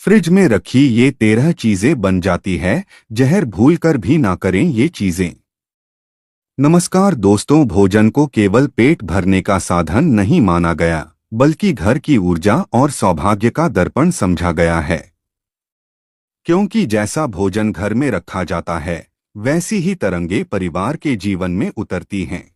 Fridge में रखी ये 13 चीजें बन जाती है, जहर भूल कर भी ना करें ये चीजें। नमस्कार दोस्तों, भोजन को केवल पेट भरने का साधन नहीं माना गया, बल्कि घर की ऊर्जा और सौभाग्य का दर्पण समझा गया है। क्योंकि जैसा भोजन घर में रखा जाता है, वैसी ही तरंगे परिवार के जीवन में उतरती हैं।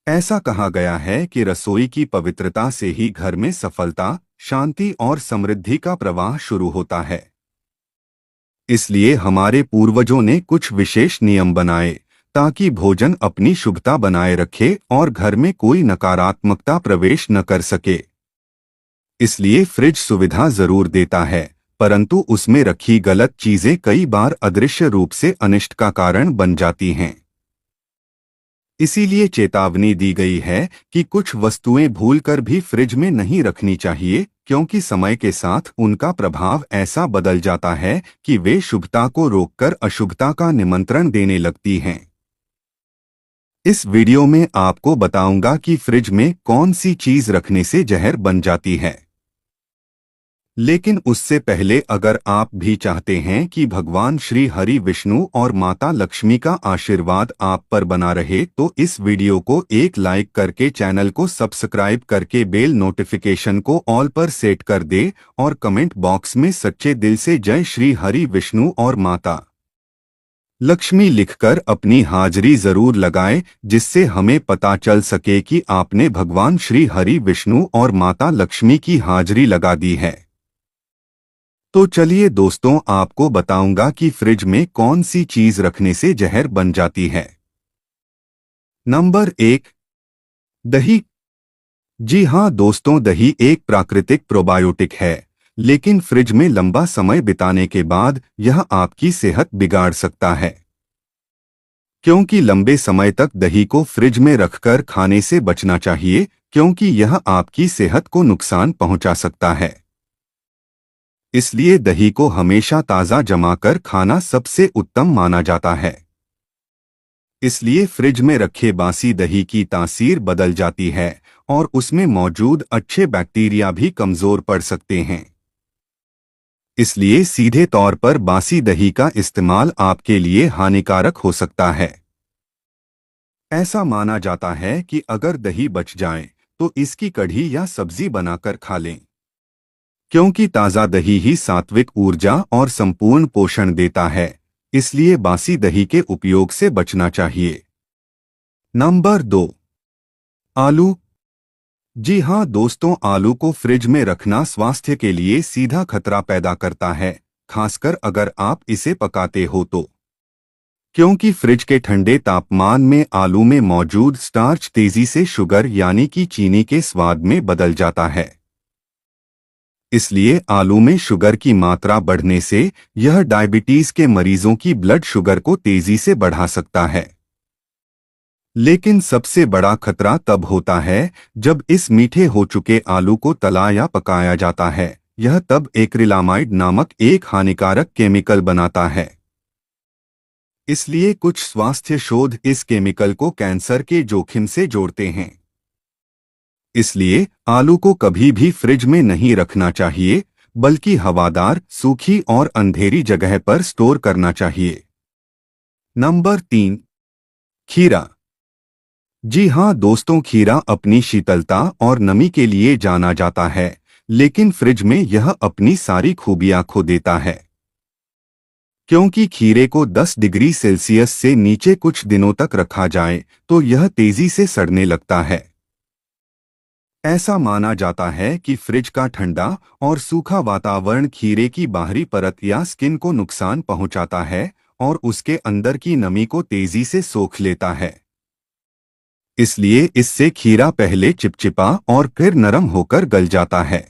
ऐसा कहा गया है कि रसोई की पवित्रता से ही घर में सफलता, शांति और समृद्धि का प्रवाह शुरू होता है। इसलिए हमारे पूर्वजों ने कुछ विशेष नियम बनाए ताकि भोजन अपनी शुभता बनाए रखे और घर में कोई नकारात्मकता प्रवेश न कर सके। इसलिए फ्रिज सुविधा जरूर देता है, परंतु उसमें रखी गलत चीजें कई बार अदृश्य रूप से अनिष्ट का कारण बन जाती हैं। इसीलिए चेतावनी दी गई है कि कुछ वस्तुएं भूलकर भी फ्रिज में नहीं रखनी चाहिए, क्योंकि समय के साथ उनका प्रभाव ऐसा बदल जाता है कि वे शुभता को रोककर अशुभता का निमंत्रण देने लगती हैं। इस वीडियो में आपको बताऊंगा कि फ्रिज में कौन सी चीज रखने से जहर बन जाती है। लेकिन उससे पहले अगर आप भी चाहते हैं कि भगवान श्री हरि विष्णु और माता लक्ष्मी का आशीर्वाद आप पर बना रहे, तो इस वीडियो को एक लाइक करके चैनल को सब्सक्राइब करके बेल नोटिफिकेशन को ऑल पर सेट कर दे और कमेंट बॉक्स में सच्चे दिल से जय श्री हरि विष्णु और माता लक्ष्मी लिखकर अपनी हाजिरी जरूर लगाएं, जिससे हमें पता चल सके कि आपने भगवान श्री हरि विष्णु और माता लक्ष्मी की हाजिरी लगा दी है। तो चलिए दोस्तों, आपको बताऊंगा कि फ्रिज में कौन सी चीज रखने से जहर बन जाती है। नंबर 1, दही। जी हाँ दोस्तों, दही एक प्राकृतिक प्रोबायोटिक है, लेकिन फ्रिज में लंबा समय बिताने के बाद यह आपकी सेहत बिगाड़ सकता है। क्योंकि लंबे समय तक दही को फ्रिज में रखकर खाने से बचना चाहिए, क्योंकि यह आपकी सेहत को नुकसान पहुंचा सकता है। इसलिए दही को हमेशा ताज़ा जमाकर खाना सबसे उत्तम माना जाता है। इसलिए फ्रिज में रखे बासी दही की तासीर बदल जाती है और उसमें मौजूद अच्छे बैक्टीरिया भी कमजोर पड़ सकते हैं। इसलिए सीधे तौर पर बासी दही का इस्तेमाल आपके लिए हानिकारक हो सकता है। ऐसा माना जाता है कि अगर दही बच जाए तो इसकी कढ़ी या सब्जी बनाकर खा लें, क्योंकि ताज़ा दही ही सात्विक ऊर्जा और संपूर्ण पोषण देता है। इसलिए बासी दही के उपयोग से बचना चाहिए। नंबर 2, आलू। जी हाँ दोस्तों, आलू को फ्रिज में रखना स्वास्थ्य के लिए सीधा खतरा पैदा करता है, खासकर अगर आप इसे पकाते हो तो। क्योंकि फ्रिज के ठंडे तापमान में आलू में मौजूद स्टार्च तेजी से शुगर यानी कि चीनी के स्वाद में बदल जाता है। इसलिए आलू में शुगर की मात्रा बढ़ने से यह डायबिटीज के मरीजों की ब्लड शुगर को तेजी से बढ़ा सकता है। लेकिन सबसे बड़ा खतरा तब होता है जब इस मीठे हो चुके आलू को तला या पकाया जाता है। यह तब एक्रिलामाइड नामक एक हानिकारक केमिकल बनाता है। इसलिए कुछ स्वास्थ्य शोध इस केमिकल को कैंसर के जोखिम से जोड़ते हैं। इसलिए आलू को कभी भी फ्रिज में नहीं रखना चाहिए, बल्कि हवादार, सूखी और अंधेरी जगह पर स्टोर करना चाहिए। नंबर 3, खीरा। जी हाँ दोस्तों, खीरा अपनी शीतलता और नमी के लिए जाना जाता है, लेकिन फ्रिज में यह अपनी सारी खूबियां खो देता है। क्योंकि खीरे को 10 डिग्री सेल्सियस से नीचे कुछ दिनों तक रखा जाए तो यह तेजी से सड़ने लगता है। ऐसा माना जाता है कि फ्रिज का ठंडा और सूखा वातावरण खीरे की बाहरी परत या स्किन को नुकसान पहुंचाता है और उसके अंदर की नमी को तेजी से सोख लेता है। इसलिए इससे खीरा पहले चिपचिपा और फिर नरम होकर गल जाता है।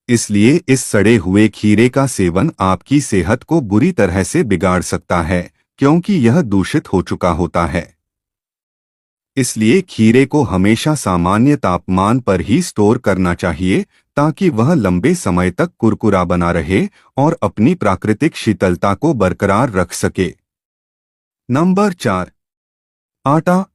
इसलिए इस सड़े हुए खीरे का सेवन आपकी सेहत को बुरी तरह से बिगाड़ सकता है, क्योंकि यह दूषित हो चुका होता है। इसलिए खीरे को हमेशा सामान्य तापमान पर ही स्टोर करना चाहिए, ताकि वह लंबे समय तक कुरकुरा बना रहे और अपनी प्राकृतिक शीतलता को बरकरार रख सके। नंबर 4, आटा।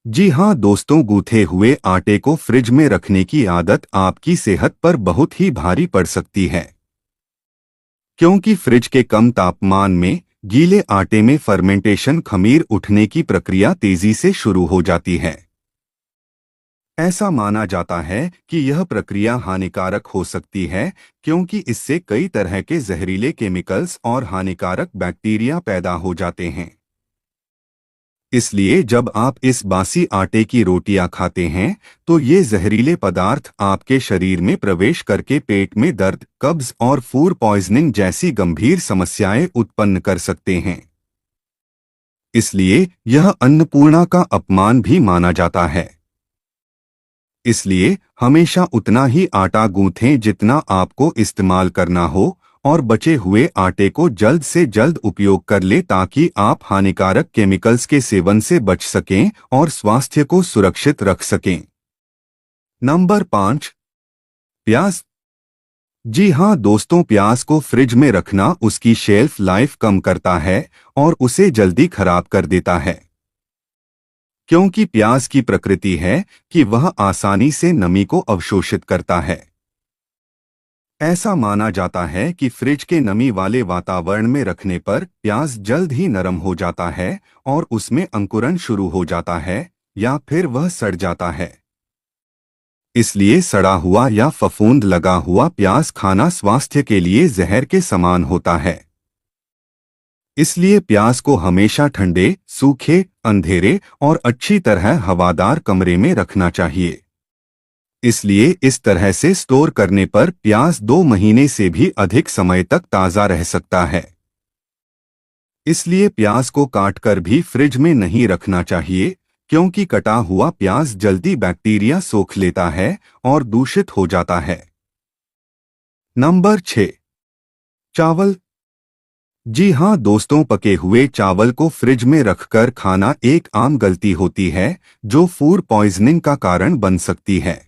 जी हाँ दोस्तों, गूथे हुए आटे को फ्रिज में रखने की आदत आपकी सेहत पर बहुत ही भारी पड़ सकती है, क्योंकि फ्रिज के कम तापमान में गीले आटे में फर्मेंटेशन खमीर उठने की प्रक्रिया तेजी से शुरू हो जाती है। ऐसा माना जाता है कि यह प्रक्रिया हानिकारक हो सकती है, क्योंकि इससे कई तरह के जहरीले केमिकल्स और हानिकारक बैक्टीरिया पैदा हो जाते हैं। इसलिए जब आप इस बासी आटे की रोटियां खाते हैं, तो ये जहरीले पदार्थ आपके शरीर में प्रवेश करके पेट में दर्द, कब्ज और फूड पॉइजनिंग जैसी गंभीर समस्याएं उत्पन्न कर सकते हैं। इसलिए यह अन्नपूर्णा का अपमान भी माना जाता है। इसलिए हमेशा उतना ही आटा गूंथें जितना आपको इस्तेमाल करना हो, और बचे हुए आटे को जल्द से जल्द उपयोग कर ले, ताकि आप हानिकारक केमिकल्स के सेवन से बच सकें और स्वास्थ्य को सुरक्षित रख सकें। नंबर 5, प्याज। जी हाँ दोस्तों, प्याज को फ्रिज में रखना उसकी शेल्फ लाइफ कम करता है और उसे जल्दी खराब कर देता है, क्योंकि प्याज की प्रकृति है कि वह आसानी से नमी को अवशोषित करता है। ऐसा माना जाता है कि फ्रिज के नमी वाले वातावरण में रखने पर प्याज जल्द ही नरम हो जाता है और उसमें अंकुरन शुरू हो जाता है, या फिर वह सड़ जाता है। इसलिए सड़ा हुआ या फफूंद लगा हुआ प्याज खाना स्वास्थ्य के लिए जहर के समान होता है। इसलिए प्याज को हमेशा ठंडे, सूखे, अंधेरे और अच्छी तरह हवादार कमरे में रखना चाहिए। इसलिए इस तरह से स्टोर करने पर प्याज 2 महीने से भी अधिक समय तक ताज़ा रह सकता है। इसलिए प्याज को काटकर भी फ्रिज में नहीं रखना चाहिए, क्योंकि कटा हुआ प्याज जल्दी बैक्टीरिया सोख लेता है और दूषित हो जाता है। नंबर 6, चावल। जी हाँ दोस्तों, पके हुए चावल को फ्रिज में रखकर खाना एक आम गलती होती है, जो फूड पॉइजनिंग का कारण बन सकती है।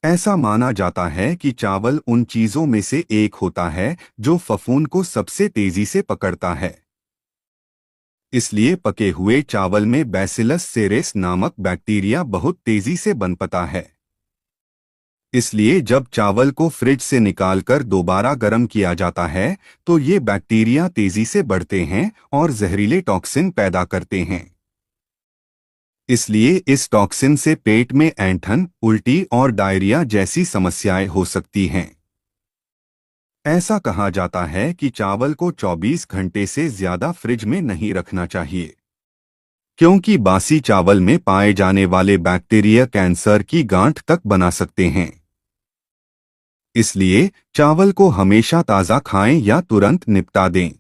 ऐसा माना जाता है कि चावल उन चीजों में से एक होता है जो फफूंद को सबसे तेजी से पकड़ता है। इसलिए पके हुए चावल में बैसिलस सेरेस नामक बैक्टीरिया बहुत तेजी से पनपता है। इसलिए जब चावल को फ्रिज से निकालकर दोबारा गर्म किया जाता है, तो ये बैक्टीरिया तेजी से बढ़ते हैं और जहरीले टॉक्सिन पैदा करते हैं। इसलिए इस टॉक्सिन से पेट में ऐंठन, उल्टी और डायरिया जैसी समस्याएं हो सकती हैं। ऐसा कहा जाता है कि चावल को 24 घंटे से ज्यादा फ्रिज में नहीं रखना चाहिए, क्योंकि बासी चावल में पाए जाने वाले बैक्टीरिया कैंसर की गांठ तक बना सकते हैं। इसलिए चावल को हमेशा ताज़ा खाएं या तुरंत निपटा दें।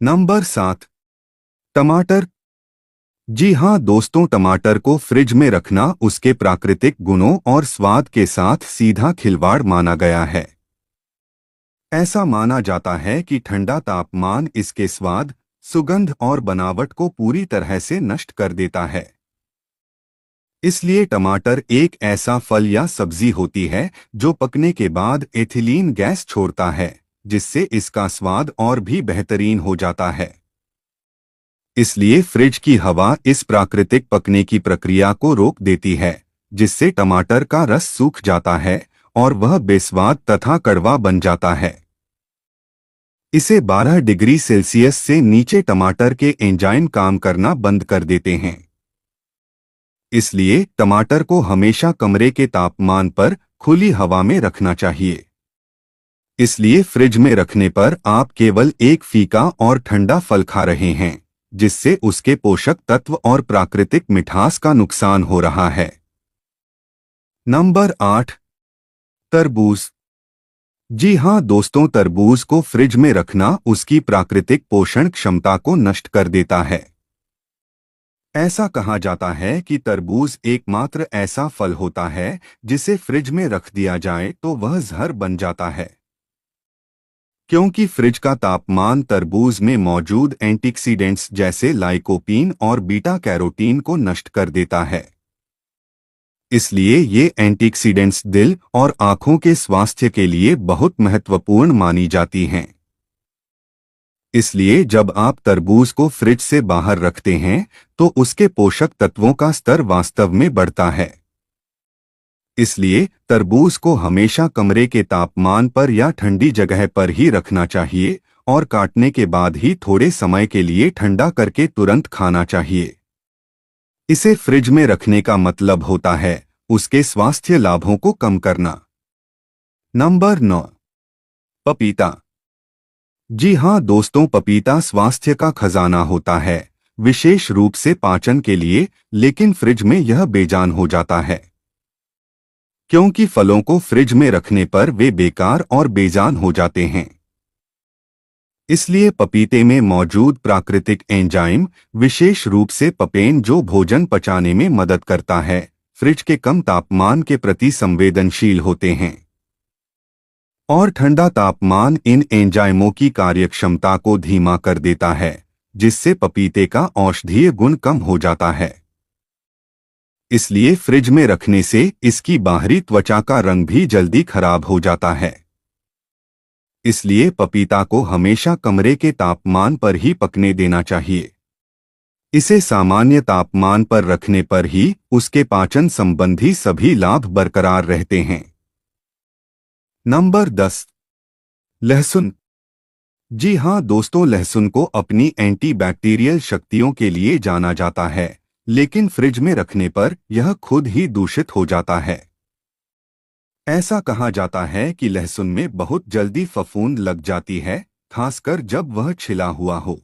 नंबर 7, टमाटर। जी हाँ दोस्तों, टमाटर को फ्रिज में रखना उसके प्राकृतिक गुणों और स्वाद के साथ सीधा खिलवाड़ माना गया है। ऐसा माना जाता है कि ठंडा तापमान इसके स्वाद, सुगंध और बनावट को पूरी तरह से नष्ट कर देता है। इसलिए टमाटर एक ऐसा फल या सब्जी होती है जो पकने के बाद एथिलीन गैस छोड़ता है, जिससे इसका स्वाद और भी बेहतरीन हो जाता है। इसलिए फ्रिज की हवा इस प्राकृतिक पकने की प्रक्रिया को रोक देती है, जिससे टमाटर का रस सूख जाता है और वह बेस्वाद तथा कड़वा बन जाता है। इसे 12 डिग्री सेल्सियस से नीचे टमाटर के एंजाइम काम करना बंद कर देते हैं। इसलिए टमाटर को हमेशा कमरे के तापमान पर खुली हवा में रखना चाहिए। इसलिए फ्रिज में रखने पर आप केवल एक फीका और ठंडा फल खा रहे हैं, जिससे उसके पोषक तत्व और प्राकृतिक मिठास का नुकसान हो रहा है। नंबर 8, तरबूज। जी हाँ दोस्तों, तरबूज को फ्रिज में रखना उसकी प्राकृतिक पोषण क्षमता को नष्ट कर देता है। ऐसा कहा जाता है कि तरबूज एकमात्र ऐसा फल होता है जिसे फ्रिज में रख दिया जाए तो वह जहर बन जाता है, क्योंकि फ्रिज का तापमान तरबूज में मौजूद एंटीऑक्सीडेंट्स जैसे लाइकोपीन और बीटा कैरोटीन को नष्ट कर देता है। इसलिए ये एंटीऑक्सीडेंट्स दिल और आंखों के स्वास्थ्य के लिए बहुत महत्वपूर्ण मानी जाती हैं। इसलिए जब आप तरबूज को फ्रिज से बाहर रखते हैं तो उसके पोषक तत्वों का स्तर वास्तव में बढ़ता है। इसलिए तरबूज को हमेशा कमरे के तापमान पर या ठंडी जगह पर ही रखना चाहिए और काटने के बाद ही थोड़े समय के लिए ठंडा करके तुरंत खाना चाहिए। इसे फ्रिज में रखने का मतलब होता है उसके स्वास्थ्य लाभों को कम करना। नंबर 9, पपीता। जी हाँ दोस्तों, पपीता स्वास्थ्य का खजाना होता है, विशेष रूप से पाचन के लिए, लेकिन फ्रिज में यह बेजान हो जाता है क्योंकि फलों को फ्रिज में रखने पर वे बेकार और बेजान हो जाते हैं। इसलिए पपीते में मौजूद प्राकृतिक एंजाइम, विशेष रूप से पपेन जो भोजन पचाने में मदद करता है, फ्रिज के कम तापमान के प्रति संवेदनशील होते हैं और ठंडा तापमान इन एंजाइमों की कार्यक्षमता को धीमा कर देता है, जिससे पपीते का औषधीय गुण कम हो जाता है। इसलिए फ्रिज में रखने से इसकी बाहरी त्वचा का रंग भी जल्दी खराब हो जाता है। इसलिए पपीता को हमेशा कमरे के तापमान पर ही पकने देना चाहिए। इसे सामान्य तापमान पर रखने पर ही उसके पाचन संबंधी सभी लाभ बरकरार रहते हैं। नंबर 10, लहसुन। जी हाँ दोस्तों, लहसुन को अपनी एंटीबैक्टीरियल शक्तियों के लिए जाना जाता है, लेकिन फ्रिज में रखने पर यह खुद ही दूषित हो जाता है। ऐसा कहा जाता है कि लहसुन में बहुत जल्दी फफूंद लग जाती है, खासकर जब वह छिला हुआ हो।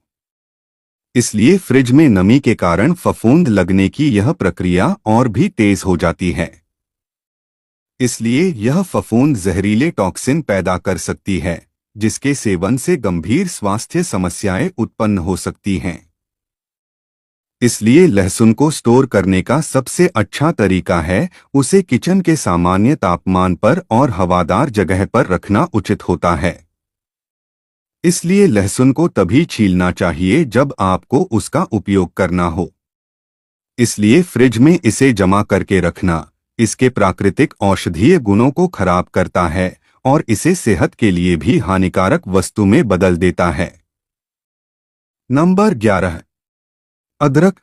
इसलिए फ्रिज में नमी के कारण फफूंद लगने की यह प्रक्रिया और भी तेज हो जाती है। इसलिए यह फफूंद जहरीले टॉक्सिन पैदा कर सकती है, जिसके सेवन से गंभीर स्वास्थ्य समस्याएं उत्पन्न हो सकती हैं। इसलिए लहसुन को स्टोर करने का सबसे अच्छा तरीका है उसे किचन के सामान्य तापमान पर और हवादार जगह पर रखना उचित होता है। इसलिए लहसुन को तभी छीलना चाहिए जब आपको उसका उपयोग करना हो। इसलिए फ्रिज में इसे जमा करके रखना इसके प्राकृतिक औषधीय गुणों को खराब करता है और इसे सेहत के लिए भी हानिकारक वस्तु में बदल देता है। नंबर 11, अदरक।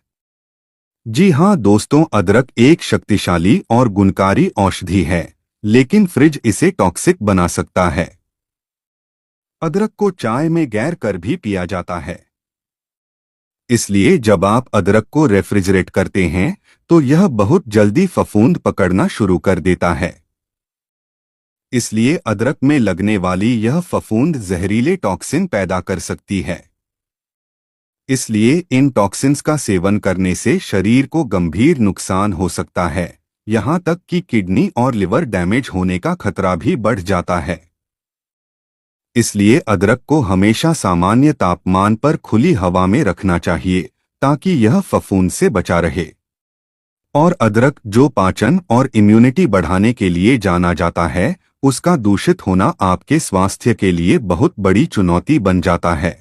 जी हाँ दोस्तों, अदरक एक शक्तिशाली और गुणकारी औषधि है, लेकिन फ्रिज इसे टॉक्सिक बना सकता है। अदरक को चाय में गैर कर भी पिया जाता है। इसलिए जब आप अदरक को रेफ्रिजरेट करते हैं तो यह बहुत जल्दी फफूंद पकड़ना शुरू कर देता है। इसलिए अदरक में लगने वाली यह फफूंद जहरीले टॉक्सिन पैदा कर सकती है। इसलिए इन टॉक्सिन्स का सेवन करने से शरीर को गंभीर नुकसान हो सकता है, यहाँ तक कि किडनी और लिवर डैमेज होने का खतरा भी बढ़ जाता है। इसलिए अदरक को हमेशा सामान्य तापमान पर खुली हवा में रखना चाहिए ताकि यह फफूंद से बचा रहे। और अदरक जो पाचन और इम्यूनिटी बढ़ाने के लिए जाना जाता है, उसका दूषित होना आपके स्वास्थ्य के लिए बहुत बड़ी चुनौती बन जाता है।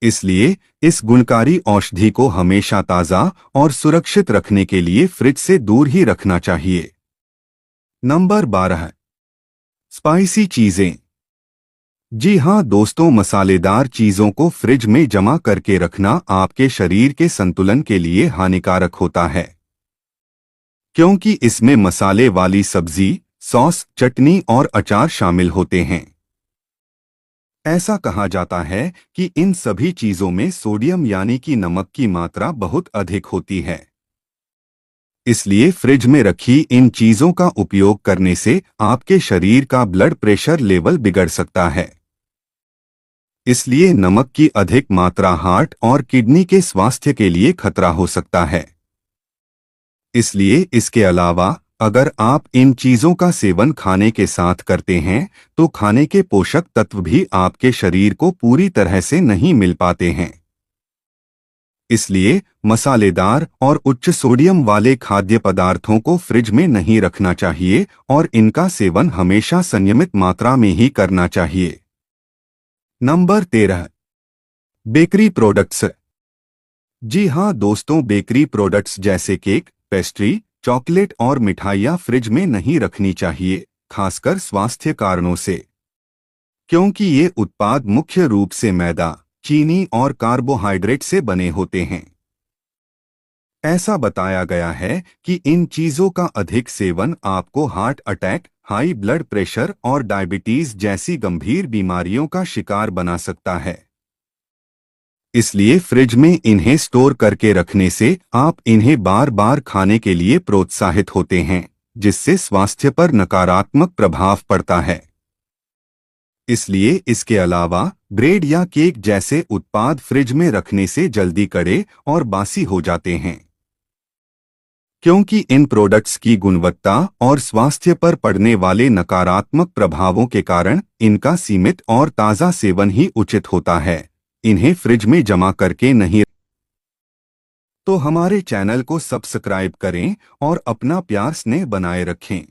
इसलिए इस गुणकारी औषधि को हमेशा ताज़ा और सुरक्षित रखने के लिए फ्रिज से दूर ही रखना चाहिए। नंबर 12, स्पाइसी चीजें। जी हाँ दोस्तों, मसालेदार चीजों को फ्रिज में जमा करके रखना आपके शरीर के संतुलन के लिए हानिकारक होता है, क्योंकि इसमें मसाले वाली सब्जी, सॉस, चटनी और अचार शामिल होते हैं। ऐसा कहा जाता है कि इन सभी चीजों में सोडियम यानी कि नमक की मात्रा बहुत अधिक होती है। इसलिए फ्रिज में रखी इन चीजों का उपयोग करने से आपके शरीर का ब्लड प्रेशर लेवल बिगड़ सकता है। इसलिए नमक की अधिक मात्रा हार्ट और किडनी के स्वास्थ्य के लिए खतरा हो सकता है। इसलिए इसके अलावा अगर आप इन चीजों का सेवन खाने के साथ करते हैं तो खाने के पोषक तत्व भी आपके शरीर को पूरी तरह से नहीं मिल पाते हैं। इसलिए मसालेदार और उच्च सोडियम वाले खाद्य पदार्थों को फ्रिज में नहीं रखना चाहिए और इनका सेवन हमेशा संयमित मात्रा में ही करना चाहिए। Number 13, bakery products. जी हाँ दोस्तों, बेकरी प्रोडक्ट्स जैसे केक, पेस्ट्री, चॉकलेट और मिठाइयाँ फ्रिज में नहीं रखनी चाहिए, खासकर स्वास्थ्य कारणों से, क्योंकि ये उत्पाद मुख्य रूप से मैदा, चीनी और कार्बोहाइड्रेट से बने होते हैं। ऐसा बताया गया है कि इन चीजों का अधिक सेवन आपको heart attack, high blood pressure और डायबिटीज जैसी गंभीर बीमारियों का शिकार बना सकता है। इसलिए फ्रिज में इन्हें स्टोर करके रखने से आप इन्हें बार बार खाने के लिए प्रोत्साहित होते हैं, जिससे स्वास्थ्य पर नकारात्मक प्रभाव पड़ता है। इसलिए इसके अलावा ब्रेड या केक जैसे उत्पाद फ्रिज में रखने से जल्दी कड़े और बासी हो जाते हैं, क्योंकि इन प्रोडक्ट्स की गुणवत्ता और स्वास्थ्य पर पड़ने वाले नकारात्मक प्रभावों के कारण इनका सीमित और ताज़ा सेवन ही उचित होता है। इन्हें फ्रिज में जमा करके नहीं। तो हमारे चैनल को सब्सक्राइब करें और अपना प्यार स्नेह बनाए रखें।